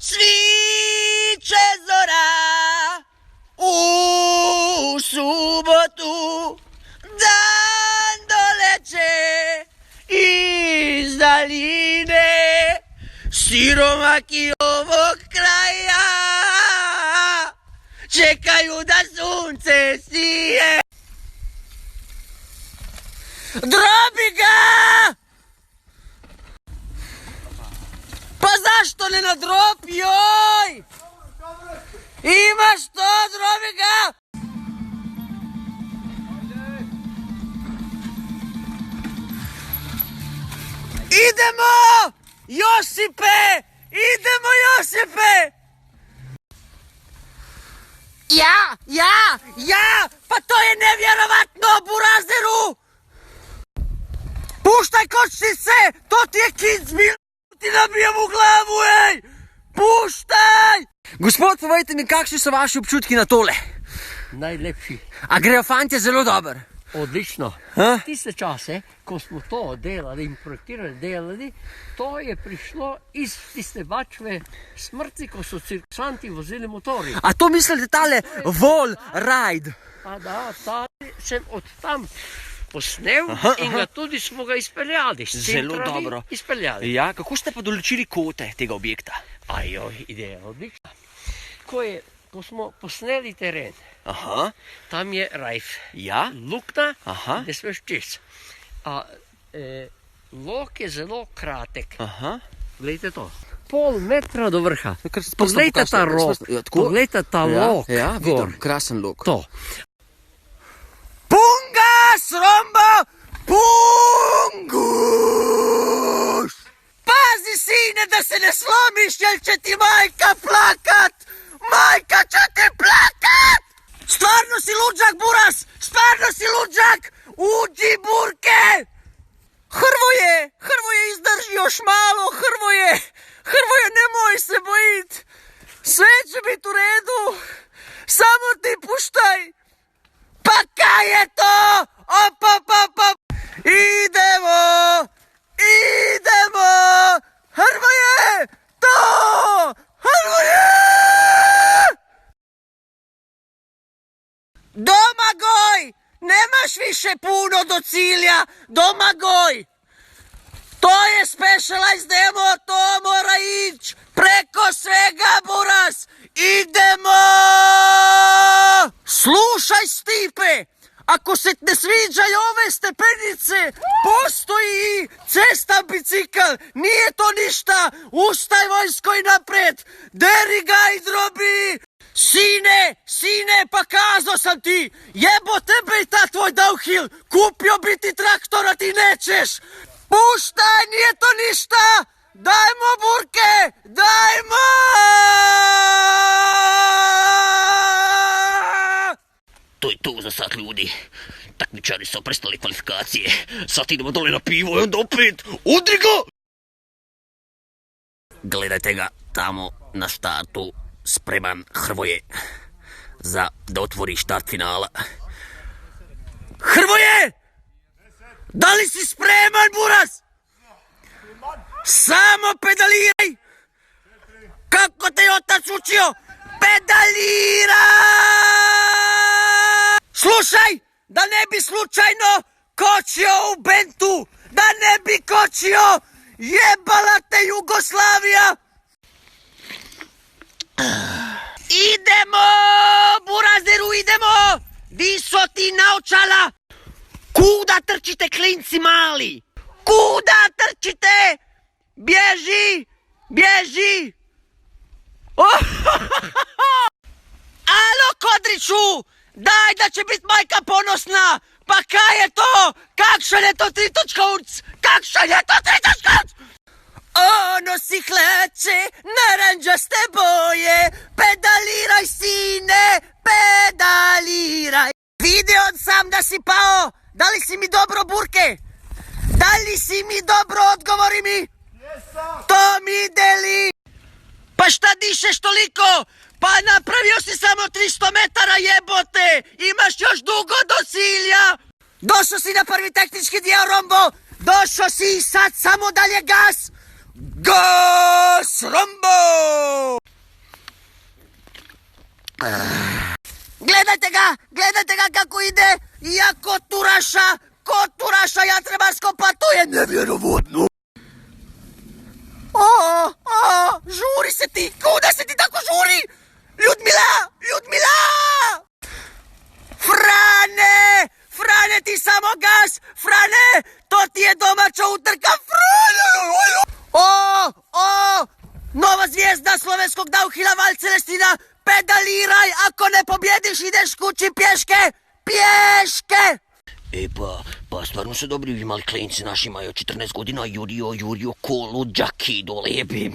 sviće zora u subotu, dan doleće iz daljine, siromaki ovog kraja čekaju da sunce sije. Drobi ga! Pa zašto ne nadropi, joj? Imaš to, drobi ga! Idemo, Josipe! Idemo, Josipe! Ja! Pa to je nevjerovatno, burazeru! Puštaj kočnice! To ti je kid zmil... Ti nabijem u glavu, ej! Puštaj! Gospod, povejte mi, kakšni so vaši občutki na tole? Najlepši. A grejo fantje zelo dober? Odlično. Tiste čase, ko smo to delali in projektirali, to je prišlo iz tiste bačve smrti, ko so cirkusanti vozili motori. A to mislite tale wall ride? A da, sem od tam posnel in ga tudi smo ga izpeljali. Zelo dobro. Izpeljali. Ja, kako ste pa določili kote tega objekta? Ajoj, ideja odlična. Ko smo posneli teren, tam je rajf, lukna, ne smeš čez. Lok je zelo kratek. Glejte to. Pol metra do vrha. Poglejte ta rok, poglejte ta lok. Ja, vidim, krasen lok. To. Pungas, rombo, punguš! Pazi, sine, da se ne slomiš, jer će ti majka plakat! Majka će ti plakat! Stvarno si luđak, buras! Stvarno si luđak! Uđi, burke! Hrvoje, izdrži još malo, Hrvoje! Hrvoje, nemoj se bojit! Sve će biti u redu! Samo ti puštaj! Pa kaj je to? Op! Idemo! Hrvoje! To! Hrvoje! Domagoj! Nemaš više puno do cilja! Domagoj! To je specialized demo, to mora ići preko svega, buras! Idemo! Slušaj, Stipe! Ako se ne sviđaju ove stepenice, postoji cesta bicikl, nije to ništa, ustaj vojsko i napred, deri ga i drobi! Sine, pa kazao sam ti, jebo tebe i ta tvoj downhill, kupio bi ti traktora, ti nećeš! Puštaj, nije to ništa! Dajmo, burke! Dajmo! To je to za sad, ljudi. Takmičari su prestali kvalifikacije. Sad idemo dole na pivo i onda opet udri ga! Gledajte ga tamo na štartu, spreman Hrvoje za da otvori štart finala. Hrvoje! Da li si spreman, buras? Samo pedaliraj! Kako te je otac učio? Pedaliraj! Slušaj, da ne bi slučajno kočio u Bentu, da ne bi kočio, jebala te Jugoslavija! Idemo, burazeru, idemo! Di su ti naočala? Kuda trčite, klinci mali? Kuda trčite? Bježi! Alo, Kodriću! Daj da će biti majka ponosna! Pa kaj je to? Kakšan je to tritočkovc? Ono si hlače, naranđaste boje, pedaliraj, sine, pedaliraj. Vidio sam da si pao, da li si mi dobro, burke? Da li si mi dobro, odgovori mi? To mi deli. Pa šta dišeš toliko? Pa napravio si samo 300 metara, jebote! Imaš još dugo do cilja! Došao si na prvi tehnički dio, Rombo! Došao si i sad samo dalje gas! Gas Rombo! Gledajte ga kako ide, ja koturaša, ja treba skopat, to je nevjerovatno. Žuri se ti, kuda se ti tako žuri? Ljudmila! Frane, ti samo gas, Frane, to ti je domaća utrka, Frane! Nova zvijezda slovenskog downhilla Val Celestina, pedaliraj, ako ne pobjediš ideš kući pješke! Pa stvarno su dobri imali klinci naši, imaju 14 godina, Jurio, kolu, džaki, dole jebim.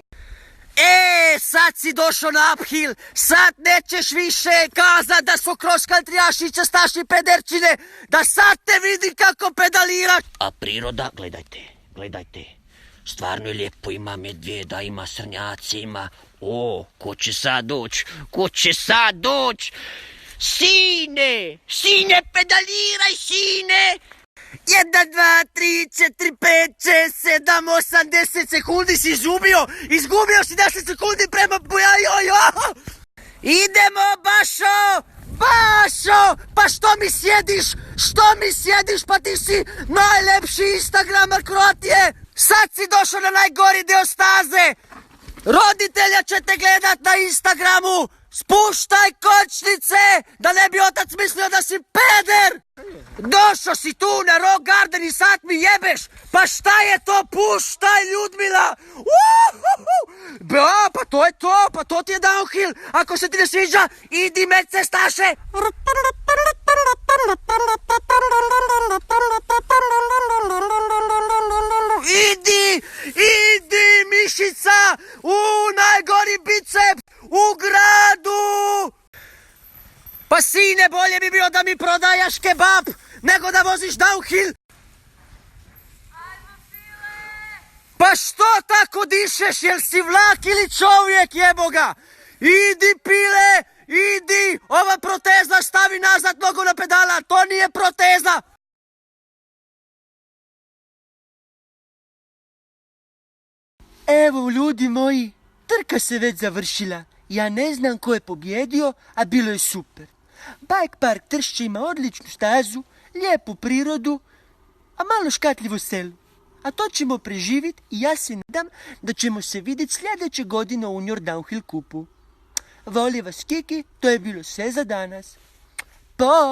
Sad si došao na uphill, sad nećeš više kazat da su cross country častaši pederčine, da sad te vidi kako pedaliraš. A priroda, gledajte, stvarno je lijepo, ima medvjeda, ima srnjaci, ima... ko će sad doć? Sine, pedaliraj, sine! 1, 2, 3, 4, 5, 6, 7, 8, 10 sekundi si izgubio si 10 sekundi prema Bujajojo! Idemo, Bašo! Pa što mi sjediš, pa ti si najlepši instagramer Kroatije! Sad si došao na najgori dio staze! Roditelja će te gledat na Instagramu! Spuštaj kočnice, da ne bi otac mislio da si peder! Došao si tu na Rock Garden i sad mi jebeš! Pa šta je to? Puštaj, Ljudmila! Pa to je to, pa to ti je downhill! Ako se ti ne sviđa, idi med cestaše! Idi, mišica! Najgori bicep! U gradu! Pa sine, bolje bi bilo da mi prodajaš kebab, nego da voziš downhill. Pa što tako dišeš, jel si vlak ili čovjek, jeboga? Idi, pile, idi, ova proteza stavi nazad nogu na pedala, to nije proteza. Evo, ljudi moji, trka se već završila. Ja ne znam ko je pobjedio, a bilo je super. Bike Park Tršće ima odličnu stazu, lijepu prirodu, a malo škatljivo selo. A to ćemo preživjeti i ja se nadam da ćemo se vidjeti sljedeće godine u Junior Downhill Kupu. Voli vas Kiki, to je bilo sve za danas. Pozdrav!